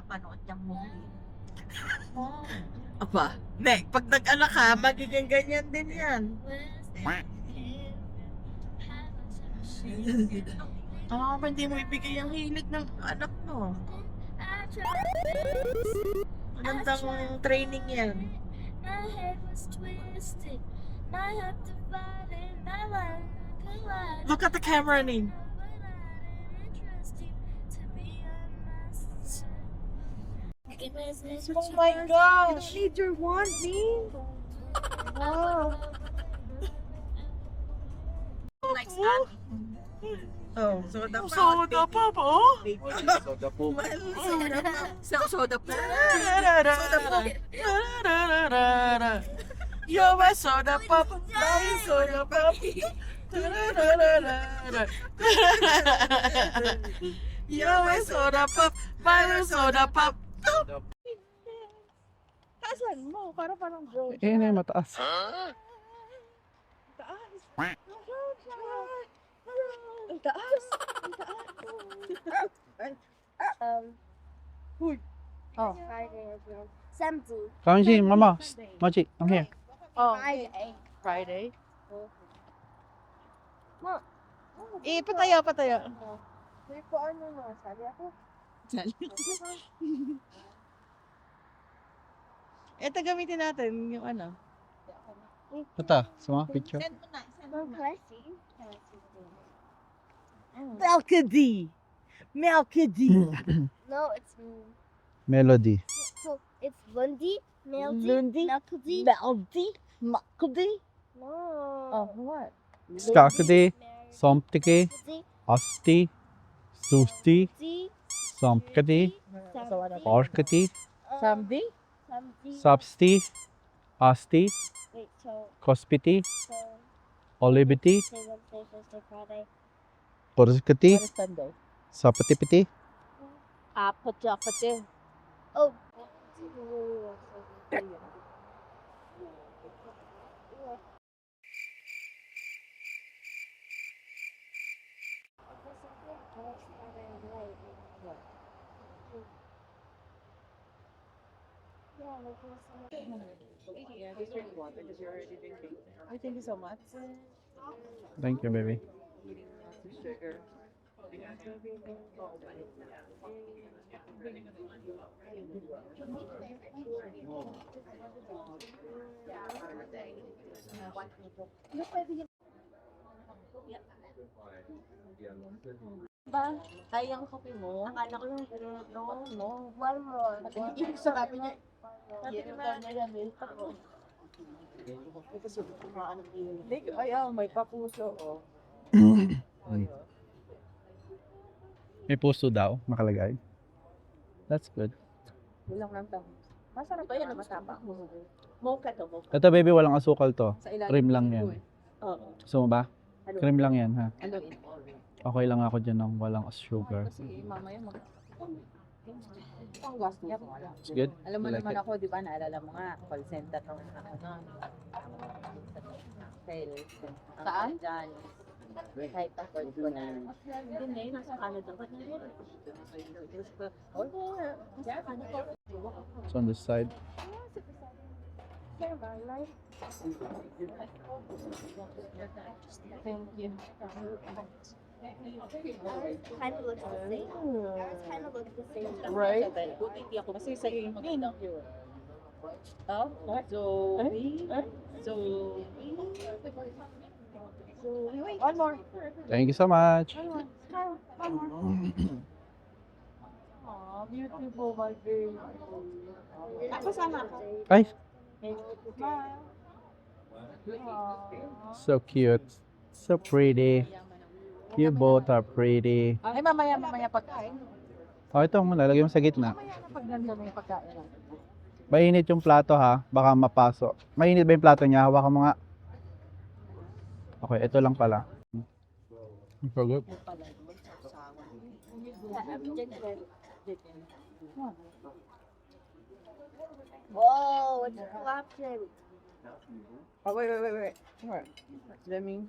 mapapanood niyang movie. Aba, Nek, pag nag-anak ka, magiging ganyan din yan. Hindi mo ibigay ang hilig ng anak mo. Magandang training yan. Look at the camera, Ning. Oh my gosh! You don't need your wand, Ning. Wow. Likes that. Oh, soda pa. Soda pop, oh? Soda po. Soda pa. Soda po. Soda po. You're my soda pop, my soda pop. You're my soda pop, my soda pop. Taasan mo, parang bro. Na yung mataas. Ang taas. Oh. Friday, bro. 70. Kamji, mama. Mochi, come here. Oh, Friday. Friday. Patayo. Hindi ko ano na, sabi ako. Ito gamitin natin yung ano. Ito, sama picture. Send mo na. Well, can I see? Can I see? Melkady. No, it's Melody. so it's Lundi, Lundi? Melody. Makudi. No. Oh, what? Skakadi, Mary, Somptiki, Melody, Asti, Susti, D, Sompkadi, Samdi, Orkati, Samdi? Samdi. Sapsti, Asti, Wait, so Kospiti, so Olibiti, say Wednesday, Thursday, Friday. Korskati, What is Sunday? Sapatipiti. Apate. Oh. Yeah, just drink water because you're already drinking. Oh, thank you so much. Thank you, baby. Sugar. Ba? Ay, ang kape mo? Akala ko yung no. One more. Ibig sabi niya, may papuso. Oh. May puso daw, nakalagay. That's good. Bilang lang tao. Masarap ba yan na matapa? Mocha to, mocha. Ito, baby, walang asukal to. Sa ilalim. Cream lang yan. Oo. Gusto mo ba? Ano? Cream lang yan, ha? Ano? Okay lang ako dyan ng walang sugar. Kasi mamaya ang gas niya. It's good? Alam mo You like naman it? ako, di ba? Naalala mo nga, call center ng sales. Saan? Diyan. Kahit ang call ko na. Hindi na, nasa Canada pa na rin. It's on this side. Thank you. Kind of looks the same. Ours kind of looks the same. Right? Buti hindi ako kasi sa iyo maganda. Oh, one more. Thank you so much. Aw, beautiful, my girl. Ako sama ako. Ay, Smile. so cute. So pretty. You both are pretty. Ay, mamaya pagkain. Oh, ito muna. Lagay mo sa gitna. Mamaya na pag ganda na yung pagkain. Mainit yung plato, ha? Baka mapasok. Mainit ba yung plato niya? Hawakan mo nga. Okay, ito lang pala. So good. Whoa, it's collapsing. Oh, wait. Let me.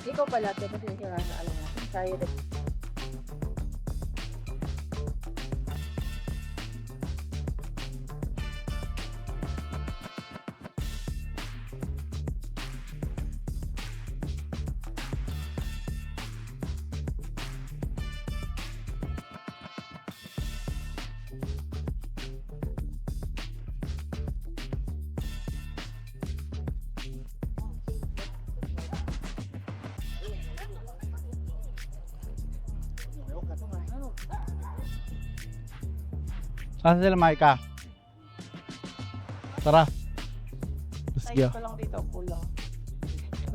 Ikaw pala, kasi alam mo, tayo Saan sila, Maika? Tara. Let's go. Ay, pa lang dito, pula.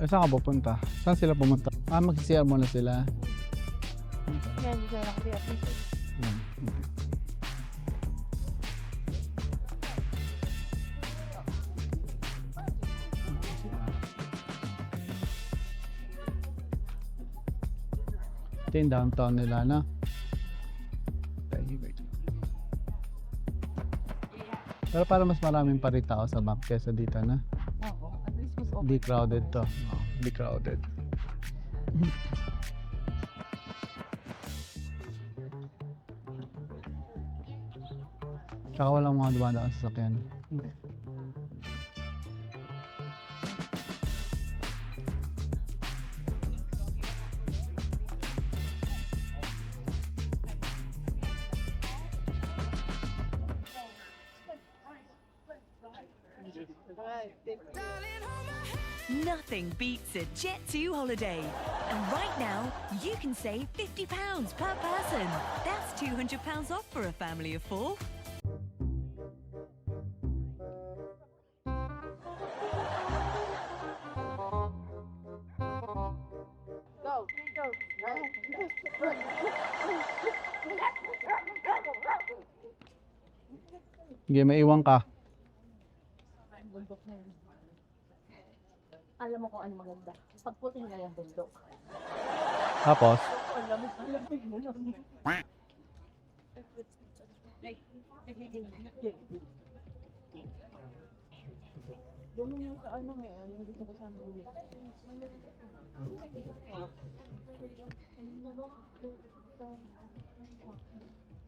Eh, saan ka pupunta? Saan sila pumunta? Magsisiyar muna sila. Yan, dito lang kaya. Yan. Ito yung downtown nila, na. Pero para mas maraming pa rin tao sa map kesa dito, na. Oo, at least mas okay. Di crowded to. No, di crowded. Tsaka walang mga dumadaan sa sasakyan. Nothing beats a Jet2 holiday. And right now, you can save £50 per person. That's £200 off for a family of 4. Go, go. Sige, maiwan ka. Bundok na yun. Alam mo kung ano maganda. Pagputin na yung bundok. Tapos, Alam mo lang. Doon yung sa ano ngayon, yung dito ko sa ulit.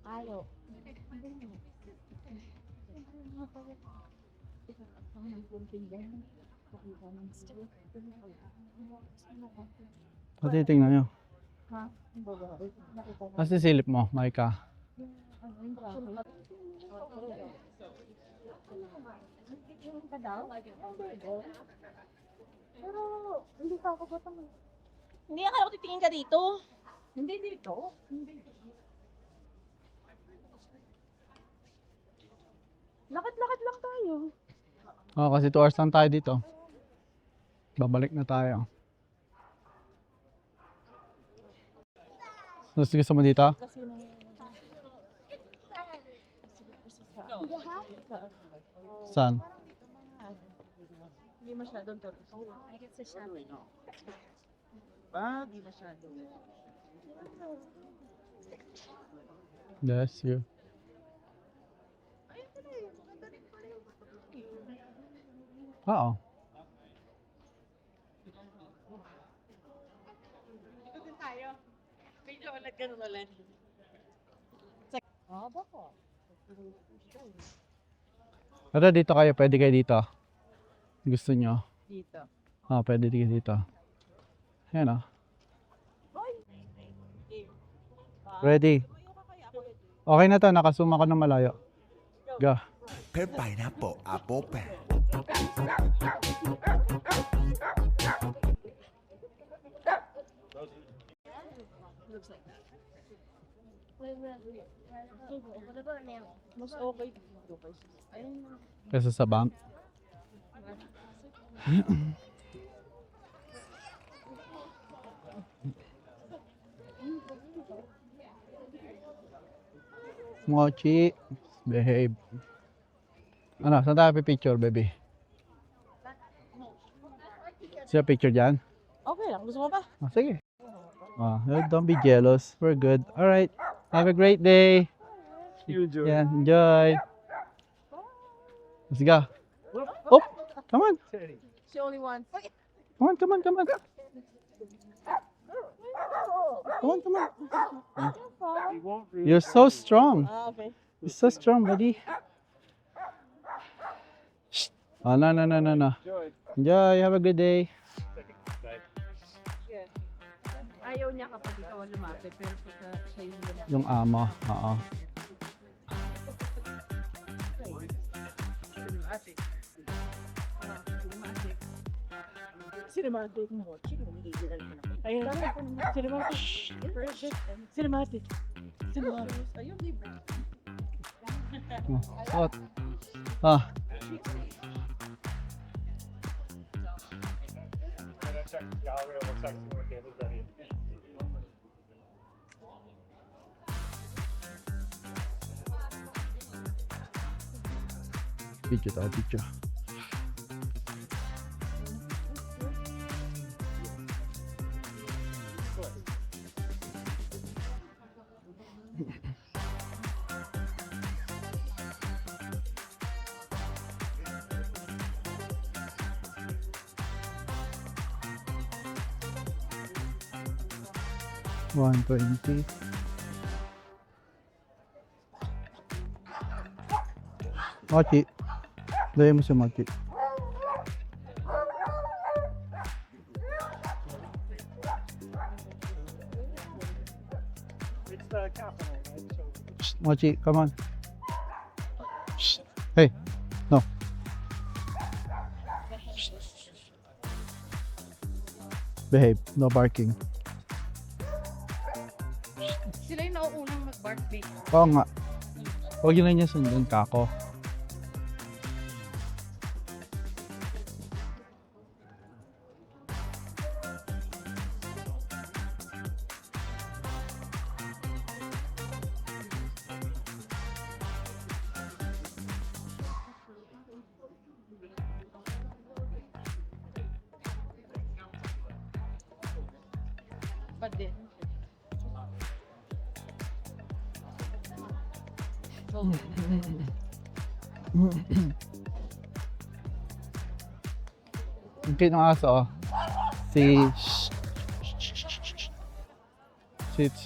Ayaw. pati tingnan nyo. Ha? Kasi silip mo, Maika. Pero hindi ka ako batang. Hindi, akala ko titingin ka dito. Hindi dito. Lakad-lakad lang tayo. Oo, kasi 2 hours lang tayo dito. Babalik na tayo. Gusto mo dito? Kasi nung... Saan? Hindi masyadong tourist. I guess sa shadow. Hindi masyado. Bless you. Oo. Dito din tayo. Medyo ulit ganun ulit. Ah, baka. Pero dito kayo, pwede kayo dito. Gusto nyo? Dito. Pwede kayo dito. Ayan o. Ready? Okay na to, nakasuma ko ng malayo. Go. Per pineapple, apple pen. What about now? Mas okay dito kasi. Ayun na. Kesa sa bank. Mochi, behave. Ano, saan tayo picture, baby? Siya picture dyan? Okay lang. Gusto mo ba? Sige. Don't be jealous. We're good. All right. Have a great day. You enjoy. Yeah, enjoy. Let's go. Oh, come on. She only wants... Come on, come on, come on. Come on, come on. He won't really You're so strong. Ah, okay. You're so strong, buddy. Shh. Oh, no. enjoy. Enjoy. Have a good day. Ayaw niya kapag ikaw ang lumapit, pero pagka siya yung lumapit. Yung amo. Oo. Cinematic. Ayun. Cinematic. Cinematic. Cinematic. Ayun, libre. Suot. Ah. Video tayo, video. $120. Mochi. Dahil mo si Mochi. Shh, Mochi, come on. Shh. Hey, no. Shh. Behave, no barking. Sila yung nauunang mag-bark bake. Oo nga. Huwag yun lang niya sundan ka ako. But then, Yung kinong aso, oh. Si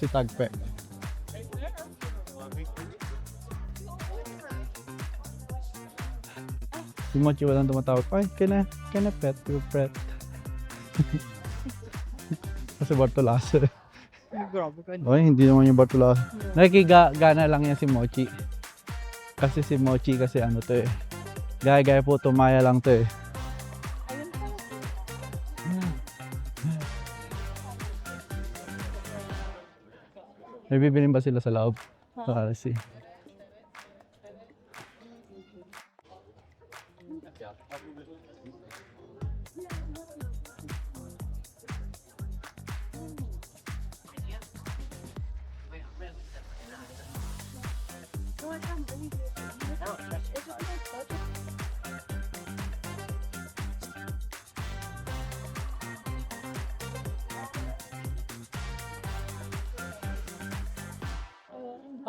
Tagpe. Si Mochi walang tumatawag. Ay, can I pet your pet? Kasi Bartolasa. grabe ka. Oy, hindi naman yung Bartolasa. Nakikigana lang yan si Mochi. Kasi si Mochi kasi ano to eh. Gaya-gaya po, tumaya lang to eh. May bibilin ba sila sa loob? Sa RC.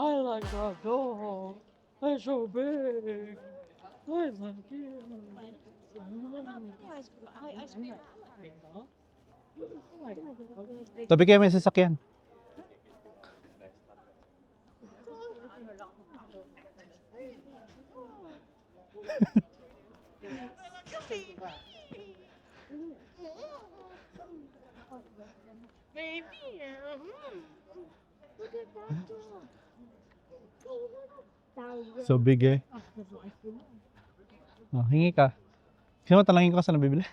I like that dog. It's so big. I like it. Tabi kayo may sasakyan. Baby. So big eh. Oh, hingi ka. Sino talangin ko sa nabibili?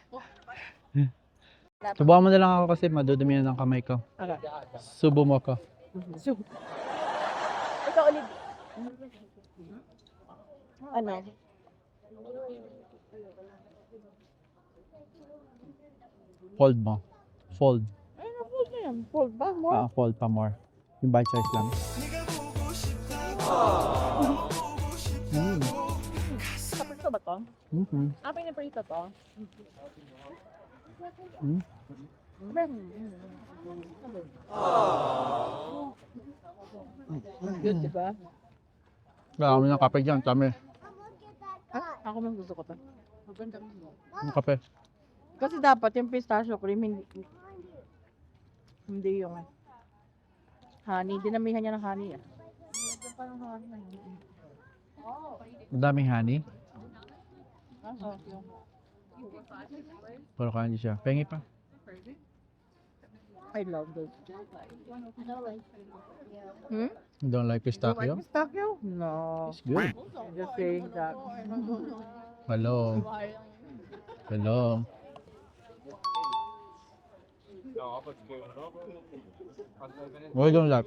Subukan mo na lang ako kasi madudumi na ng kamay ko. Subo mo ko. Ikaw ulit. Ano? Fold mo. Fold. Ay, na-fold na yan. Fold ba? More? Fold pa more. Yung bite size lang. Kaprito ba to? Mm-hmm. Apay na prito to? Mm. Good, diba? Wala kami ng kape dyan. Kami. Ako man gusto ko to. Yung kape. Kasi dapat yung pistachio cream, hindi yung honey. Dinamihan niya ng honey. Madaming honey. Pero kaya hindi siya. Pengi pa. I love those. You don't like pistachio? Pistachio? No. It's good. I'm just saying that. Hello. Hello. Why don't like?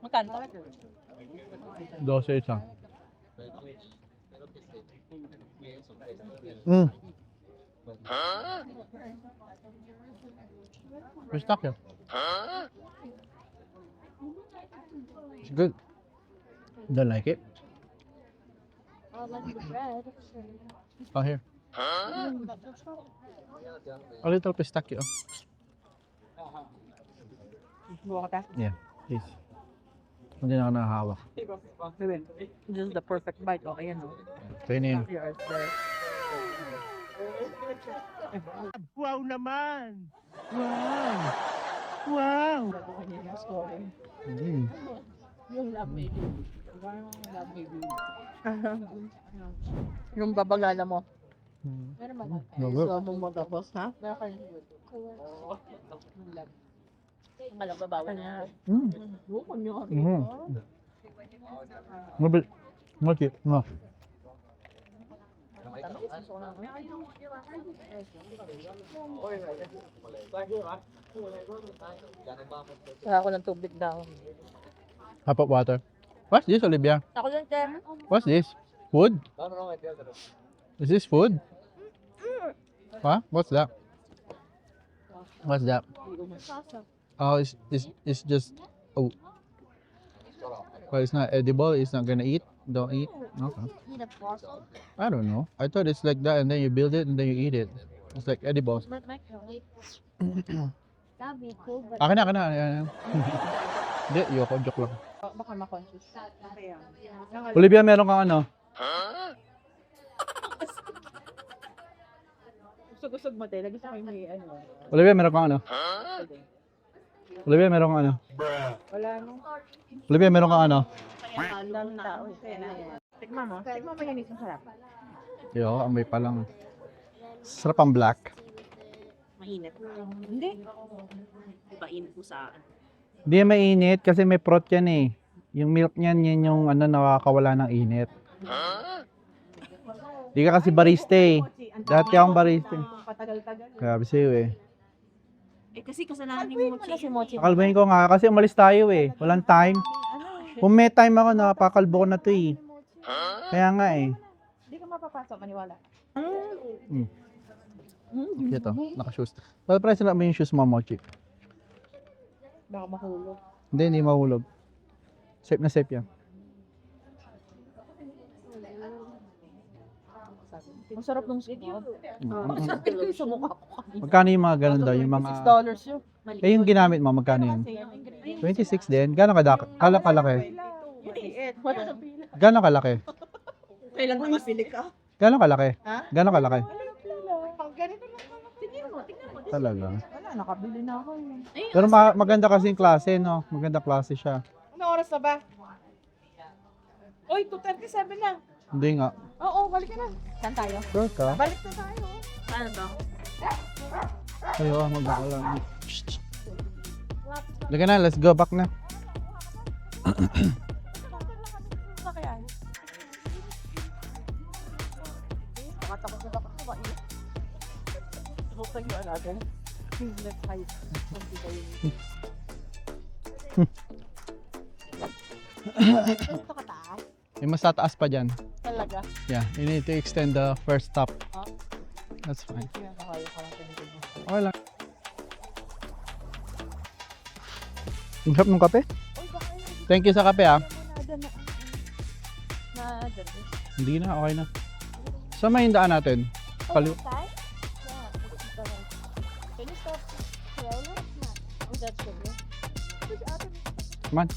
Magkano? 12 isa. Mm. May stock yun. It's good. Don't like it? I like the bread. Oh, here. A little pistachio. Buka ka. Yeah, please. Hindi na ako nakahawak. This is the perfect bite. Oh, ayan o. Kaya na yun. Yours there. Wow naman! Mm. Yung love baby. Yung babagala mo. Meron ba? So, mo mo tapos, ha? Meron ka yung love. Ang alam, babawa na. Mm. Bukon nyo. Mm. Mabil. Malaki. No. Saka ako ng tubig daw. Hop up water. What's this, Olivia? Ako lang, Tem. What's this? Food? Is this food? What? What's that? What's that? Oh, it's just oh. Well, it's not edible. It's not gonna eat. Don't eat. Okay. Eat a fossil. I don't know. I thought it's like that, and then you build it, and then you eat it. It's like edible. That'd be cool, but Akin na. Ayan. Hindi, yoko. Joke lang. Baka ma-conscious. Olivia, meron kang ano? Gusto mo, te. Lagi sa akin may ano. Olivia, meron kang ano? Olivia, meron kang ano? Wala no. Olivia, meron kang ano? Ang daming tao. Tikman mo. Tikman mo yan isang sarap. Yo, amoy pa lang. Sarap ang black. Mainit. Hindi. Diba init mo sa akin? Hindi mainit kasi may prot yan eh. Yung milk niyan, yan yung ano, nakakawala ng init. Di ka kasi barista eh. Dati akong barista eh. Patagal-tagal. Grabe sa'yo eh. Eh kasi kasalanan ni Mochi. Kasi Mochi. Pakalbuhin ko nga kasi umalis tayo eh. Walang time. Kung may time ako, nakapakalbo ko na to eh. Kaya nga eh. Hindi ka mapapasok, maniwala. Ito, naka-shoes. Well, price na mo yung shoes mo, Mochi. Baka mahulog. Hindi mahulog. Safe na safe yan. Ang sarap ng skin. Sa mukha ko. Magkano yung mga ganun daw? Yung mga... $6 yun. Eh, yung ginamit mo, magkano yun? 26 din? Gano'ng kalaki? Gano'ng kalaki? Kailan makapili ka? Gano'ng kalaki? Ha? Gano'ng kalaki? Pang ganito lang. Tingnan mo. Talaga. Wala, nakabili na ako. Pero maganda kasi yung klase, no? Maganda klase siya. Anong oras na ba? Oy, 2:37 na. Hindi nga. Oo, balik ka na. Saan tayo? Sure ka? Balik na tayo. Saan to? Ayo, mag-aalam. Lagi na, let's go back na. Makatakot na ako ba? Buksan yung natin. Let's hide. Ito ka taas? May mas tataas pa dyan. Talaga? Yeah, you need to extend the first stop. Huh? That's fine. Kaya nakayo ka lang tinigil mo. Okay lang. Ang sarap ng kape? Thank you sa kape ah. Hindi na, okay na. Saan may hindaan natin? Outside? Yeah. Can you stop scrolling? Oh, that's sugar. Come on.